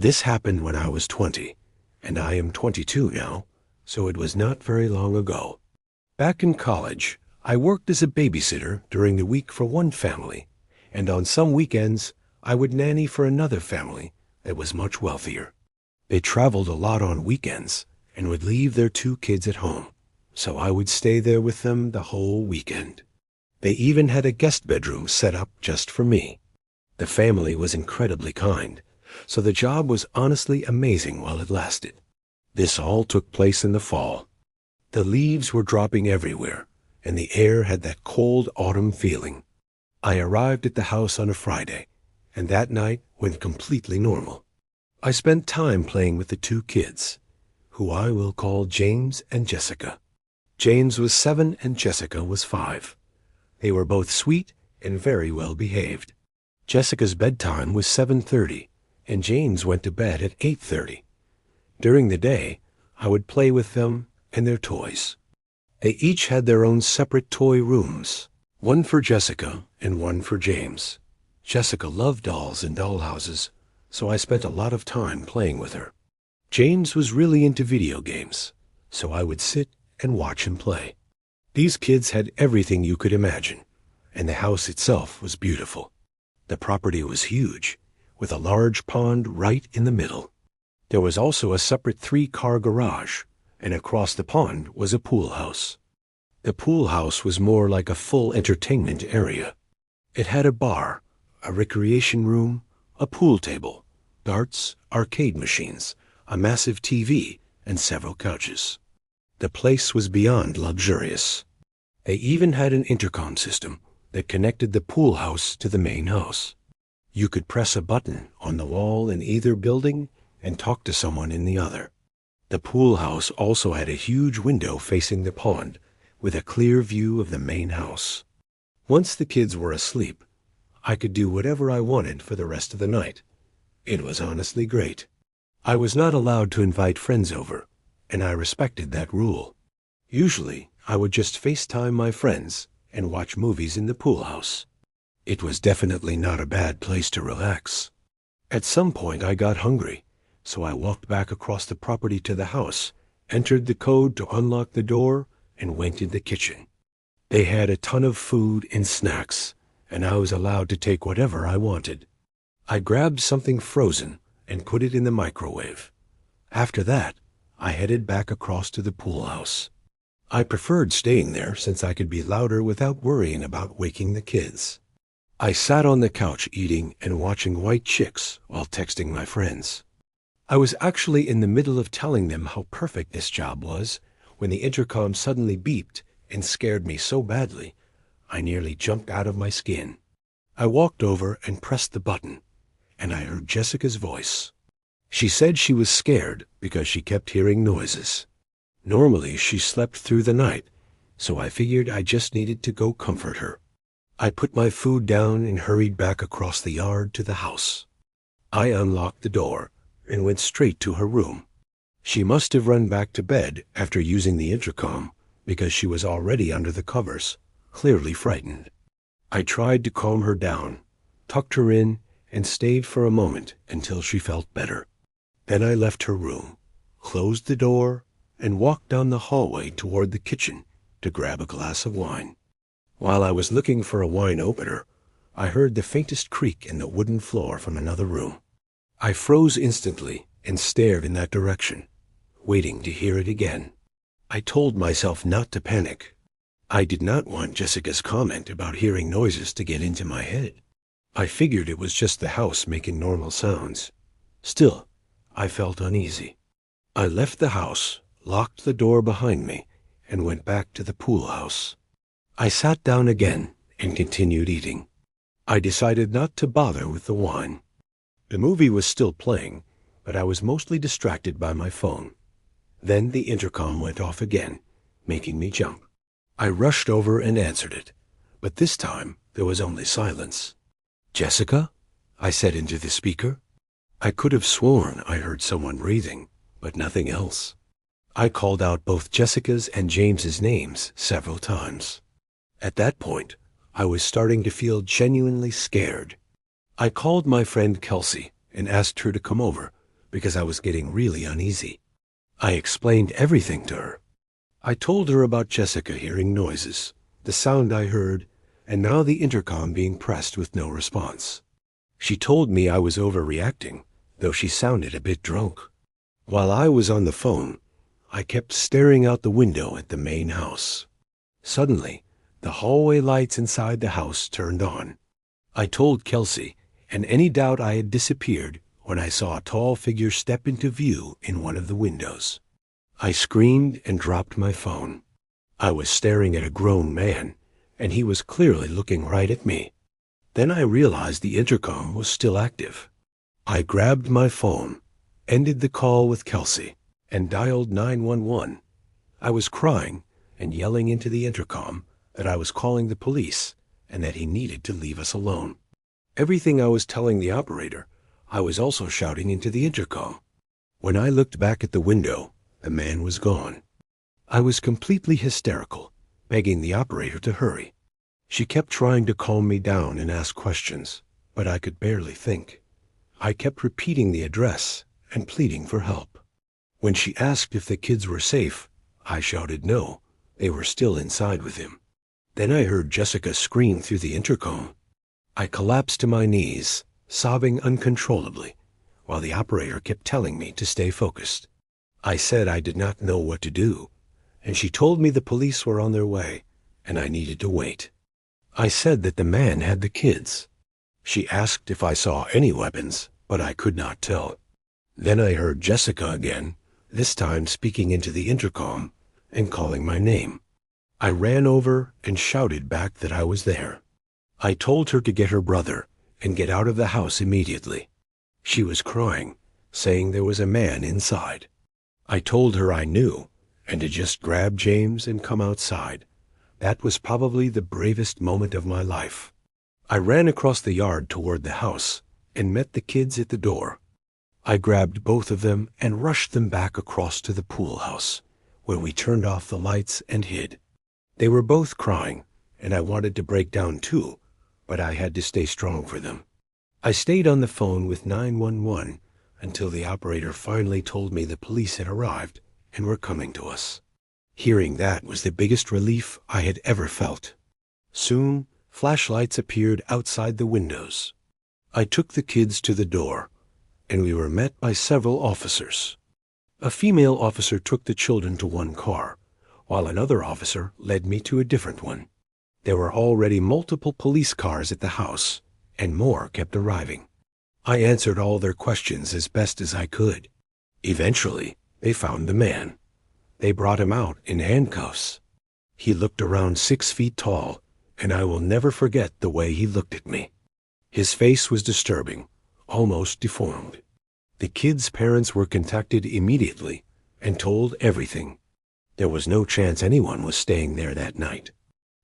This happened when I was 20, and I am 22 now, so it was not very long ago. Back in college, I worked as a babysitter during the week for one family, and on some weekends, I would nanny for another family that was much wealthier. They traveled a lot on weekends and would leave their 2 kids at home, so I would stay there with them the whole weekend. They even had a guest bedroom set up just for me. The family was incredibly kind, so the job was honestly amazing while it lasted. This all took place in the fall. The leaves were dropping everywhere, and the air had that cold autumn feeling. I arrived at the house on a Friday, and that night went completely normal. I spent time playing with the 2 kids, who I will call James and Jessica. James was 7 and Jessica was 5. They were both sweet and very well behaved. Jessica's bedtime was 7:30, and James went to bed at 8:30. During the day, I would play with them and their toys. They each had their own separate toy rooms, one for Jessica and one for James. Jessica loved dolls and dollhouses, so I spent a lot of time playing with her. James was really into video games, so I would sit and watch him play. These kids had everything you could imagine, and the house itself was beautiful. The property was huge, with a large pond right in the middle. There was also a separate 3-car garage, and across the pond was a pool house. The pool house was more like a full entertainment area. It had a bar, a recreation room, a pool table, darts, arcade machines, a massive TV, and several couches. The place was beyond luxurious. They even had an intercom system that connected the pool house to the main house. You could press a button on the wall in either building and talk to someone in the other. The pool house also had a huge window facing the pond with a clear view of the main house. Once the kids were asleep, I could do whatever I wanted for the rest of the night. It was honestly great. I was not allowed to invite friends over, and I respected that rule. Usually, I would just FaceTime my friends and watch movies in the pool house. It was definitely not a bad place to relax. At some point, I got hungry, so I walked back across the property to the house, entered the code to unlock the door, and went in the kitchen. They had a ton of food and snacks, and I was allowed to take whatever I wanted. I grabbed something frozen and put it in the microwave. After that, I headed back across to the pool house. I preferred staying there since I could be louder without worrying about waking the kids. I sat on the couch eating and watching White Chicks while texting my friends. I was actually in the middle of telling them how perfect this job was when the intercom suddenly beeped and scared me so badly, I nearly jumped out of my skin. I walked over and pressed the button, and I heard Jessica's voice. She said she was scared because she kept hearing noises. Normally, she slept through the night, so I figured I just needed to go comfort her. I put my food down and hurried back across the yard to the house. I unlocked the door and went straight to her room. She must have run back to bed after using the intercom because she was already under the covers, clearly frightened. I tried to calm her down, tucked her in, and stayed for a moment until she felt better. Then I left her room, closed the door, and walked down the hallway toward the kitchen to grab a glass of wine. While I was looking for a wine opener, I heard the faintest creak in the wooden floor from another room. I froze instantly and stared in that direction, waiting to hear it again. I told myself not to panic. I did not want Jessica's comment about hearing noises to get into my head. I figured it was just the house making normal sounds. Still, I felt uneasy. I left the house, locked the door behind me, and went back to the pool house. I sat down again and continued eating. I decided not to bother with the wine. The movie was still playing, but I was mostly distracted by my phone. Then the intercom went off again, making me jump. I rushed over and answered it, but this time there was only silence. "Jessica?" I said into the speaker. I could have sworn I heard someone breathing, but nothing else. I called out both Jessica's and James's names several times. At that point, I was starting to feel genuinely scared. I called my friend Kelsey and asked her to come over because I was getting really uneasy. I explained everything to her. I told her about Jessica hearing noises, the sound I heard, and now the intercom being pressed with no response. She told me I was overreacting, though she sounded a bit drunk. While I was on the phone, I kept staring out the window at the main house. Suddenly, the hallway lights inside the house turned on. I told Kelsey, and any doubt I had disappeared when I saw a tall figure step into view in one of the windows. I screamed and dropped my phone. I was staring at a grown man, and he was clearly looking right at me. Then I realized the intercom was still active. I grabbed my phone, ended the call with Kelsey, and dialed 911. I was crying and yelling into the intercom that I was calling the police and that he needed to leave us alone. Everything I was telling the operator, I was also shouting into the intercom. When I looked back at the window, the man was gone. I was completely hysterical, begging the operator to hurry. She kept trying to calm me down and ask questions, but I could barely think. I kept repeating the address and pleading for help. When she asked if the kids were safe, I shouted no, they were still inside with him. Then I heard Jessica scream through the intercom. I collapsed to my knees, sobbing uncontrollably, while the operator kept telling me to stay focused. I said I did not know what to do, and she told me the police were on their way, and I needed to wait. I said that the man had the kids. She asked if I saw any weapons, but I could not tell. Then I heard Jessica again, this time speaking into the intercom and calling my name. I ran over and shouted back that I was there. I told her to get her brother and get out of the house immediately. She was crying, saying there was a man inside. I told her I knew, and to just grab James and come outside. That was probably the bravest moment of my life. I ran across the yard toward the house and met the kids at the door. I grabbed both of them and rushed them back across to the pool house, where we turned off the lights and hid. They were both crying, and I wanted to break down too, but I had to stay strong for them. I stayed on the phone with 911 until the operator finally told me the police had arrived and were coming to us. Hearing that was the biggest relief I had ever felt. Soon, flashlights appeared outside the windows. I took the kids to the door, and we were met by several officers. A female officer took the children to one car, while another officer led me to a different one. There were already multiple police cars at the house, and more kept arriving. I answered all their questions as best as I could. Eventually, they found the man. They brought him out in handcuffs. He looked around 6 feet tall, and I will never forget the way he looked at me. His face was disturbing, almost deformed. The kids' parents were contacted immediately and told everything. There was no chance anyone was staying there that night.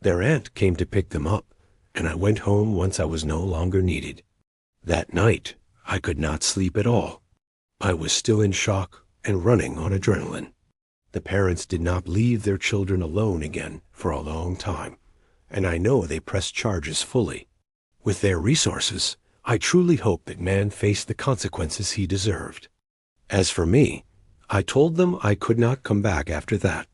Their aunt came to pick them up, and I went home once I was no longer needed. That night, I could not sleep at all. I was still in shock and running on adrenaline. The parents did not leave their children alone again for a long time, and I know they pressed charges fully. With their resources, I truly hope that man faced the consequences he deserved. As for me, I told them I could not come back after that.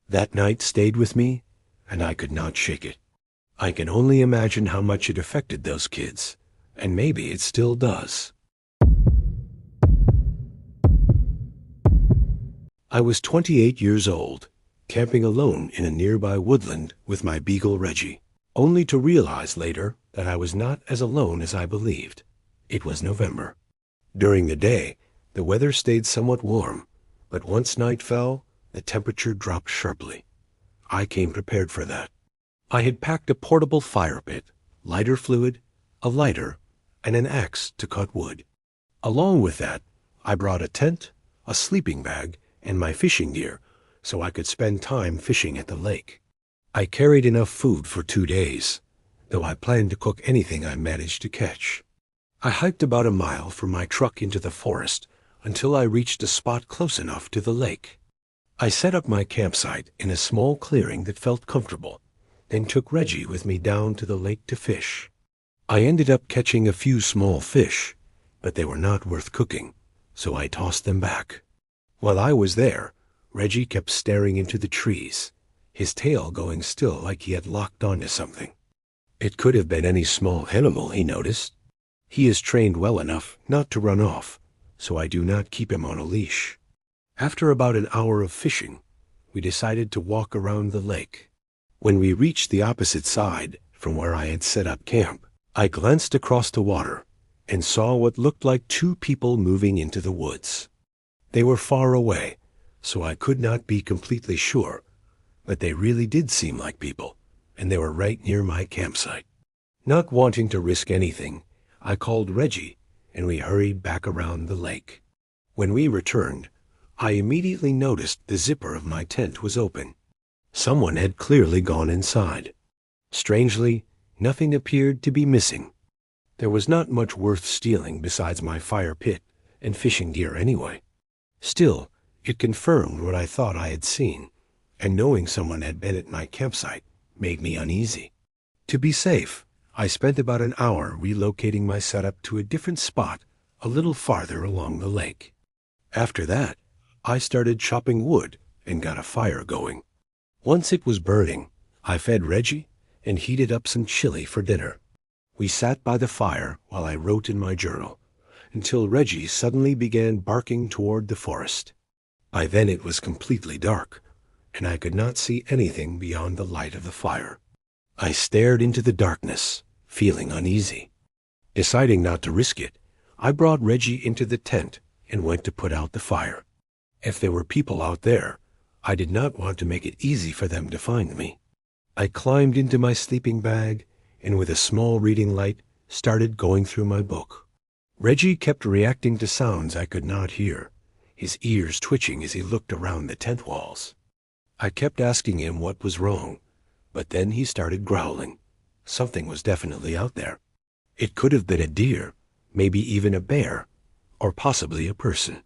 That night stayed with me, and I could not shake it. I can only imagine how much it affected those kids, and maybe it still does. I was 28 years old, camping alone in a nearby woodland with my beagle Reggie, only to realize later that I was not as alone as I believed. It was November. During the day, the weather stayed somewhat warm, but once night fell, the temperature dropped sharply. I came prepared for that. I had packed a portable fire pit, lighter fluid, a lighter, and an axe to cut wood. Along with that, I brought a tent, a sleeping bag, and my fishing gear so I could spend time fishing at the lake. I carried enough food for 2 days, though I planned to cook anything I managed to catch. I hiked about a mile from my truck into the forest until I reached a spot close enough to the lake. I set up my campsite in a small clearing that felt comfortable, then took Reggie with me down to the lake to fish. I ended up catching a few small fish, but they were not worth cooking, so I tossed them back. While I was there, Reggie kept staring into the trees, his tail going still like he had locked onto something. It could have been any small animal, he noticed. He is trained well enough not to run off, so I do not keep him on a leash. After about an hour of fishing, we decided to walk around the lake. When we reached the opposite side from where I had set up camp, I glanced across the water and saw what looked like two people moving into the woods. They were far away, so I could not be completely sure, but they really did seem like people, and they were right near my campsite. Not wanting to risk anything, I called Reggie, and we hurried back around the lake. When we returned, I immediately noticed the zipper of my tent was open. Someone had clearly gone inside. Strangely, nothing appeared to be missing. There was not much worth stealing besides my fire pit and fishing gear anyway. Still, it confirmed what I thought I had seen, and knowing someone had been at my campsite made me uneasy. To be safe, I spent about an hour relocating my setup to a different spot a little farther along the lake. After that, I started chopping wood and got a fire going. Once it was burning, I fed Reggie and heated up some chili for dinner. We sat by the fire while I wrote in my journal, until Reggie suddenly began barking toward the forest. By then it was completely dark, and I could not see anything beyond the light of the fire. I stared into the darkness, feeling uneasy. Deciding not to risk it, I brought Reggie into the tent and went to put out the fire. If there were people out there, I did not want to make it easy for them to find me. I climbed into my sleeping bag and with a small reading light started going through my book. Reggie kept reacting to sounds I could not hear, his ears twitching as he looked around the tent walls. I kept asking him what was wrong, but then he started growling. Something was definitely out there. It could have been a deer, maybe even a bear, or possibly a person.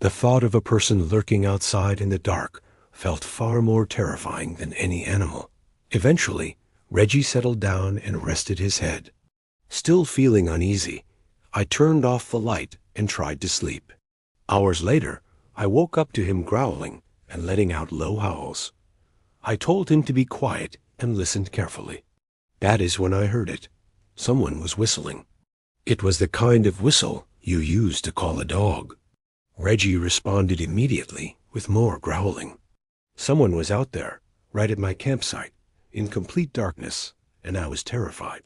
The thought of a person lurking outside in the dark felt far more terrifying than any animal. Eventually, Reggie settled down and rested his head. Still feeling uneasy, I turned off the light and tried to sleep. Hours later, I woke up to him growling and letting out low howls. I told him to be quiet and listened carefully. That is when I heard it. Someone was whistling. It was the kind of whistle you use to call a dog. Reggie responded immediately with more growling. Someone was out there, right at my campsite, in complete darkness, and I was terrified.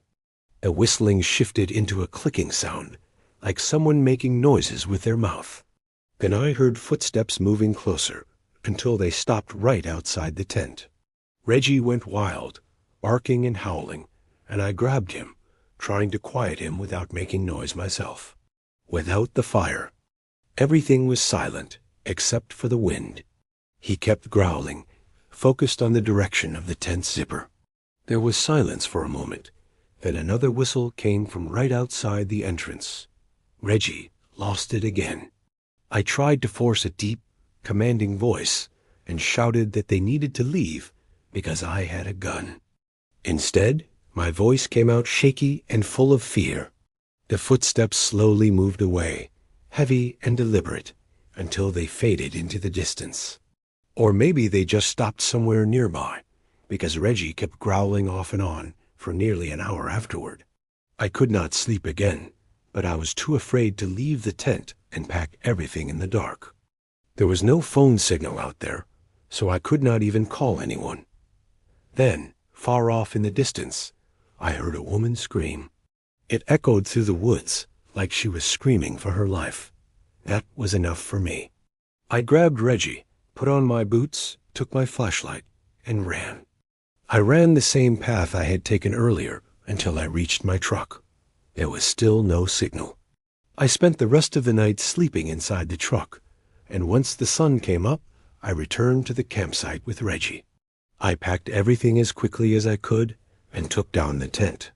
The whistling shifted into a clicking sound, like someone making noises with their mouth. Then I heard footsteps moving closer, until they stopped right outside the tent. Reggie went wild, barking and howling, and I grabbed him, trying to quiet him without making noise myself. Without the fire, everything was silent except for the wind. He kept growling, focused on the direction of the tent's zipper. There was silence for a moment. Then another whistle came from right outside the entrance. Reggie lost it again. I tried to force a deep, commanding voice and shouted that they needed to leave because I had a gun. Instead, my voice came out shaky and full of fear. The footsteps slowly moved away, heavy and deliberate, until they faded into the distance. Or maybe they just stopped somewhere nearby, because Reggie kept growling off and on for nearly an hour afterward. I could not sleep again, but I was too afraid to leave the tent and pack everything in the dark. There was no phone signal out there, so I could not even call anyone. Then, far off in the distance, I heard a woman scream. It echoed through the woods like she was screaming for her life. That was enough for me. I grabbed Reggie, put on my boots, took my flashlight, and ran. I ran the same path I had taken earlier until I reached my truck. There was still no signal. I spent the rest of the night sleeping inside the truck, and once the sun came up, I returned to the campsite with Reggie. I packed everything as quickly as I could and took down the tent.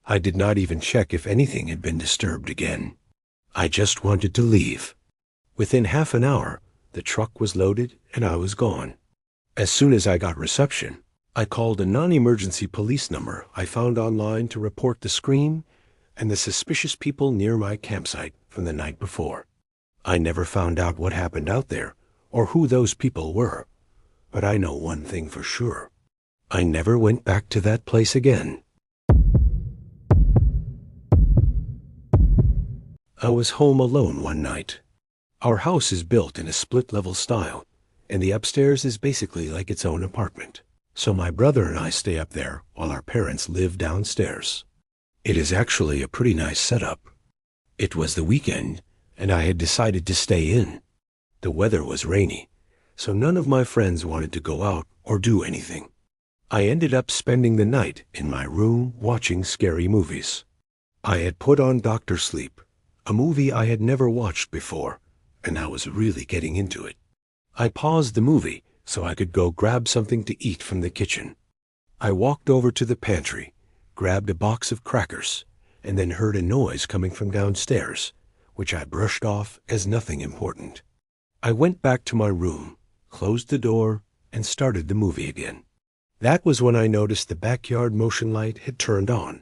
I did not even check if anything had been disturbed again. I just wanted to leave. Within half an hour, the truck was loaded and I was gone. As soon as I got reception, I called a non-emergency police number I found online to report the scream and the suspicious people near my campsite from the night before. I never found out what happened out there or who those people were, but I know one thing for sure. I never went back to that place again. I was home alone one night. Our house is built in a split-level style, and the upstairs is basically like its own apartment. So my brother and I stay up there while our parents live downstairs. It is actually a pretty nice setup. It was the weekend, and I had decided to stay in. The weather was rainy, so none of my friends wanted to go out or do anything. I ended up spending the night in my room watching scary movies. I had put on Dr. Sleep, a movie I had never watched before, and I was really getting into it. I paused the movie so I could go grab something to eat from the kitchen. I walked over to the pantry, grabbed a box of crackers, and then heard a noise coming from downstairs, which I brushed off as nothing important. I went back to my room, closed the door, and started the movie again. That was when I noticed the backyard motion light had turned on,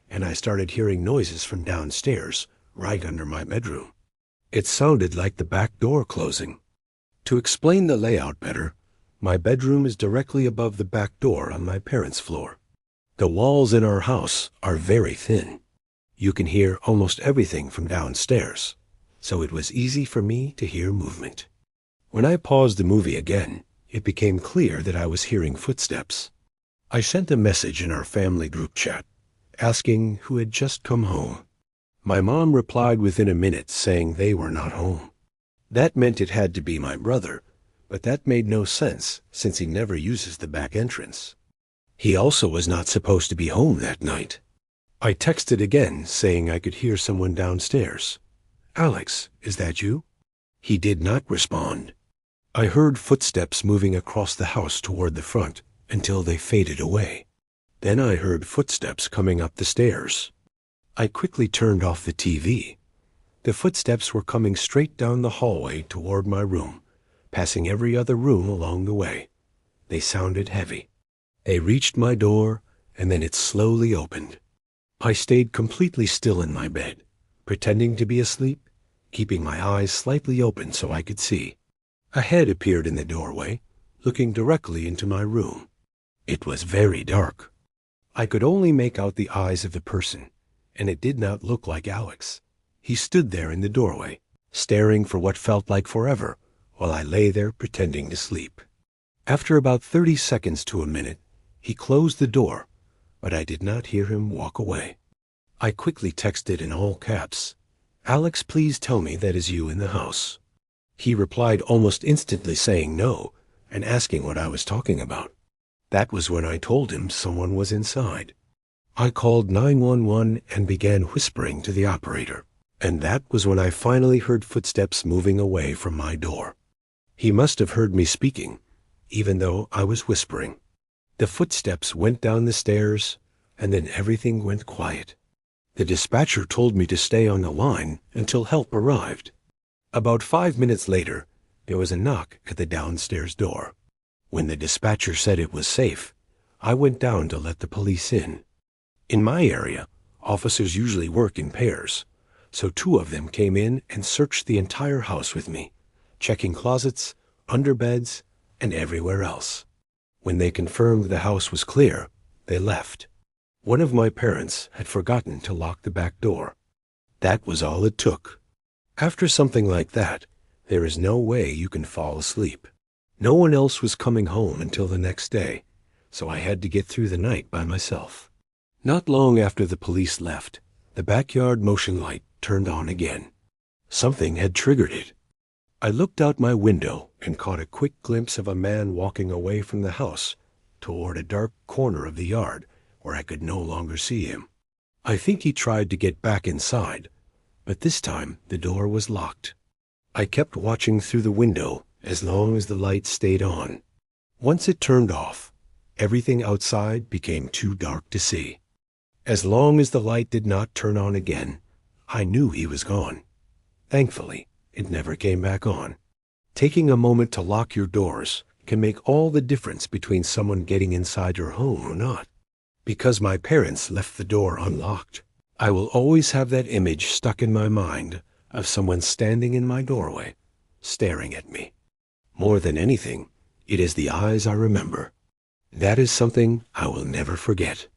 and I started hearing noises from downstairs, right under my bedroom. It sounded like the back door closing. To explain the layout better, my bedroom is directly above the back door on my parents' floor. The walls in our house are very thin. You can hear almost everything from downstairs, so it was easy for me to hear movement. When I paused the movie again, it became clear that I was hearing footsteps. I sent a message in our family group chat, asking who had just come home. My mom replied within a minute saying they were not home. That meant it had to be my brother, but that made no sense since he never uses the back entrance. He also was not supposed to be home that night. I texted again saying I could hear someone downstairs. "Alex, is that you?" He did not respond. I heard footsteps moving across the house toward the front until they faded away. Then I heard footsteps coming up the stairs. I quickly turned off the TV. The footsteps were coming straight down the hallway toward my room, passing every other room along the way. They sounded heavy. They reached my door, and then it slowly opened. I stayed completely still in my bed, pretending to be asleep, keeping my eyes slightly open so I could see. A head appeared in the doorway, looking directly into my room. It was very dark. I could only make out the eyes of the person, and it did not look like Alex. He stood there in the doorway, staring for what felt like forever, while I lay there pretending to sleep. After about 30 seconds to a minute, he closed the door, but I did not hear him walk away. I quickly texted in all caps, "Alex, please tell me that is you in the house." He replied almost instantly saying no and asking what I was talking about. That was when I told him someone was inside. I called 911 and began whispering to the operator, and that was when I finally heard footsteps moving away from my door. He must have heard me speaking, even though I was whispering. The footsteps went down the stairs, and then everything went quiet. The dispatcher told me to stay on the line until help arrived. About 5 minutes later, there was a knock at the downstairs door. When the dispatcher said it was safe, I went down to let the police in. In my area, officers usually work in pairs, so 2 of them came in and searched the entire house with me, checking closets, under beds, and everywhere else. When they confirmed the house was clear, they left. One of my parents had forgotten to lock the back door. That was all it took. After something like that, there is no way you can fall asleep. No one else was coming home until the next day, so I had to get through the night by myself. Not long after the police left, the backyard motion light turned on again. Something had triggered it. I looked out my window and caught a quick glimpse of a man walking away from the house toward a dark corner of the yard where I could no longer see him. I think he tried to get back inside, but this time the door was locked. I kept watching through the window as long as the light stayed on. Once it turned off, everything outside became too dark to see. As long as the light did not turn on again, I knew he was gone. Thankfully, it never came back on. Taking a moment to lock your doors can make all the difference between someone getting inside your home or not. Because my parents left the door unlocked, I will always have that image stuck in my mind of someone standing in my doorway, staring at me. More than anything, it is the eyes I remember. That is something I will never forget.